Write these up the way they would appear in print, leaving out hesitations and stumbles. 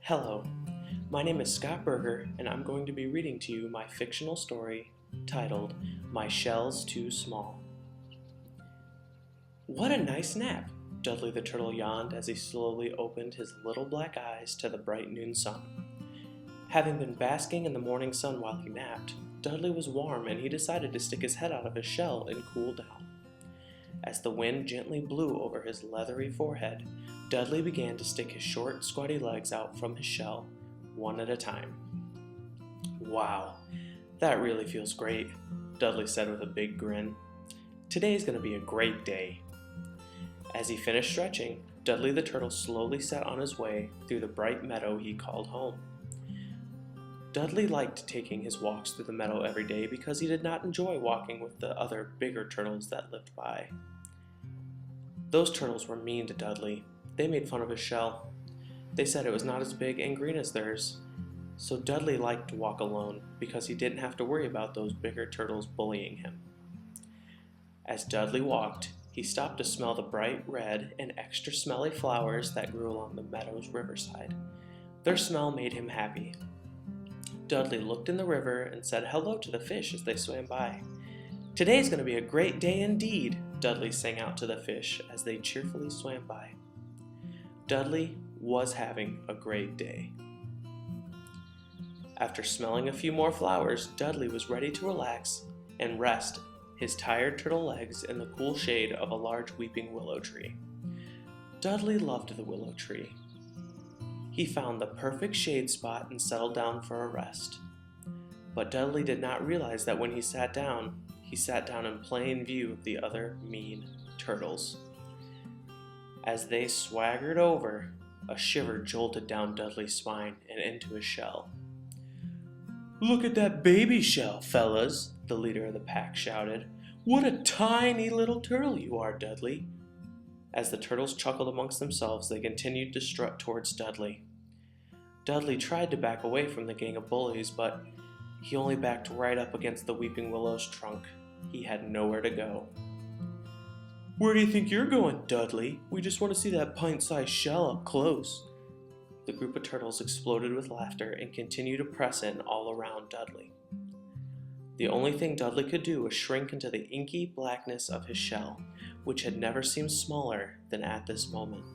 Hello, my name is Scott Berger, and I'm going to be reading to you my fictional story titled My Shell's Too Small. What a nice nap, Dudley the Turtle yawned as he slowly opened his little black eyes to the bright noon sun. Having been basking in the morning sun while he napped, Dudley was warm and he decided to stick his head out of his shell and cool down. As the wind gently blew over his leathery forehead, Dudley began to stick his short, squatty legs out from his shell, one at a time. Wow, that really feels great, Dudley said with a big grin. Today's going to be a great day. As he finished stretching, Dudley the Turtle slowly set on his way through the bright meadow he called home. Dudley liked taking his walks through the meadow every day because he did not enjoy walking with the other bigger turtles that lived by. Those turtles were mean to Dudley. They made fun of his shell. They said it was not as big and green as theirs. So Dudley liked to walk alone because he didn't have to worry about those bigger turtles bullying him. As Dudley walked, he stopped to smell the bright red and extra smelly flowers that grew along the meadow's riverside. Their smell made him happy. Dudley looked in the river and said hello to the fish as they swam by. "Today's going to be a great day indeed," Dudley sang out to the fish as they cheerfully swam by. Dudley was having a great day. After smelling a few more flowers, Dudley was ready to relax and rest his tired turtle legs in the cool shade of a large weeping willow tree. Dudley loved the willow tree. He found the perfect shade spot and settled down for a rest. But Dudley did not realize that when he sat down in plain view of the other mean turtles. As they swaggered over, a shiver jolted down Dudley's spine and into his shell. "Look at that baby shell, fellas," the leader of the pack shouted. "What a tiny little turtle you are, Dudley." As the turtles chuckled amongst themselves, they continued to strut towards Dudley. Dudley tried to back away from the gang of bullies, but he only backed right up against the weeping willow's trunk. He had nowhere to go. "Where do you think you're going, Dudley? We just want to see that pint-sized shell up close." The group of turtles exploded with laughter and continued to press in all around Dudley. The only thing Dudley could do was shrink into the inky blackness of his shell, which had never seemed smaller than at this moment.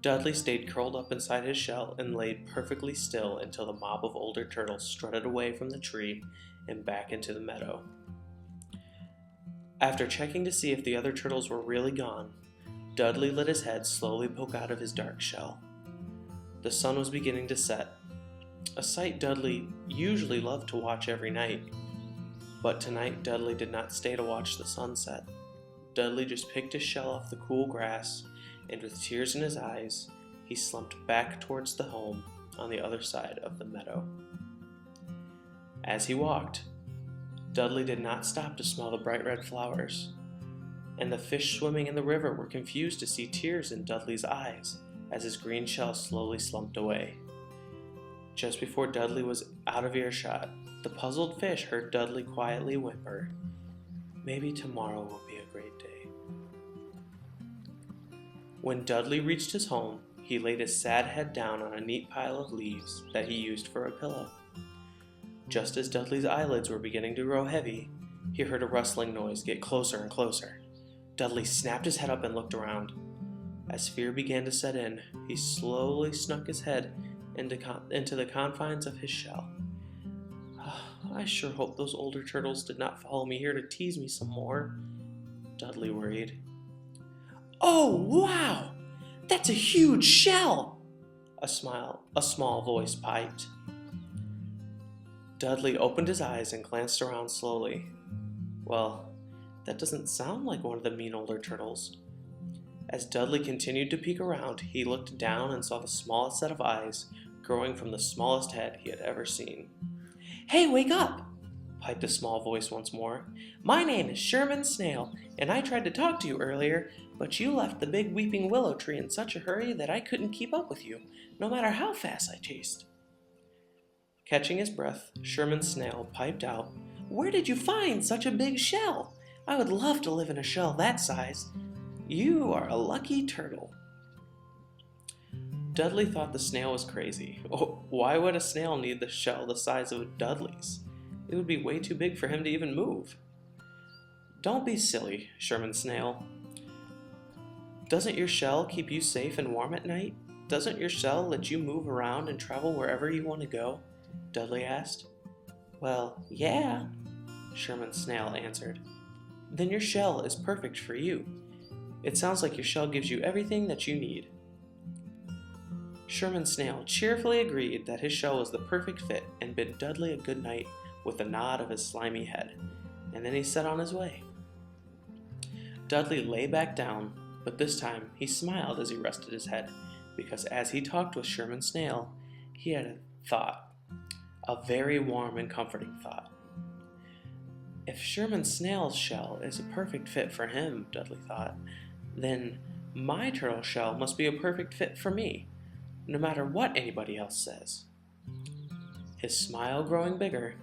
Dudley stayed curled up inside his shell and laid perfectly still until the mob of older turtles strutted away from the tree and back into the meadow. After checking to see if the other turtles were really gone, Dudley let his head slowly poke out of his dark shell. The sun was beginning to set, a sight Dudley usually loved to watch every night. But tonight Dudley did not stay to watch the sunset. Dudley just picked his shell off the cool grass, and with tears in his eyes, he slumped back towards the home on the other side of the meadow. As he walked, Dudley did not stop to smell the bright red flowers, and the fish swimming in the river were confused to see tears in Dudley's eyes as his green shell slowly slumped away. Just before Dudley was out of earshot, the puzzled fish heard Dudley quietly whimper, "Maybe tomorrow will be a great day." When Dudley reached his home, he laid his sad head down on a neat pile of leaves that he used for a pillow. Just as Dudley's eyelids were beginning to grow heavy, he heard a rustling noise get closer and closer. Dudley snapped his head up and looked around. As fear began to set in, he slowly snuck his head into the confines of his shell. "I sure hope those older turtles did not follow me here to tease me some more," Dudley worried. "Oh, wow! That's a huge shell!" A small voice piped. Dudley opened his eyes and glanced around slowly. Well, that doesn't sound like one of the mean older turtles. As Dudley continued to peek around, he looked down and saw the smallest set of eyes growing from the smallest head he had ever seen. "Hey, wake up!" piped a small voice once more. "My name is Sherman Snail, and I tried to talk to you earlier, but you left the big weeping willow tree in such a hurry that I couldn't keep up with you, no matter how fast I chased." Catching his breath, Sherman Snail piped out, "Where did you find such a big shell? I would love to live in a shell that size. You are a lucky turtle." Dudley thought the snail was crazy. Oh, why would a snail need the shell the size of Dudley's? It would be way too big for him to even move. Don't be silly, Sherman Snail. Doesn't your shell keep you safe and warm at night? Doesn't your shell let you move around and travel wherever you want to go? Dudley asked. Well, yeah, Sherman Snail answered. Then your shell is perfect for you. It sounds like your shell gives you everything that you need. Sherman Snail cheerfully agreed that his shell was the perfect fit and bid Dudley a good night with a nod of his slimy head, and then he set on his way. Dudley lay back down, but this time he smiled as he rested his head, because as he talked with Sherman Snail, he had a thought, a very warm and comforting thought. If Sherman Snail's shell is a perfect fit for him, Dudley thought, then my turtle shell must be a perfect fit for me, no matter what anybody else says. His smile growing bigger,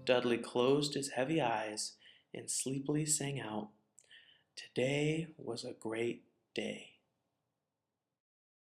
Dudley closed his heavy eyes and sleepily sang out, "Today was a great day."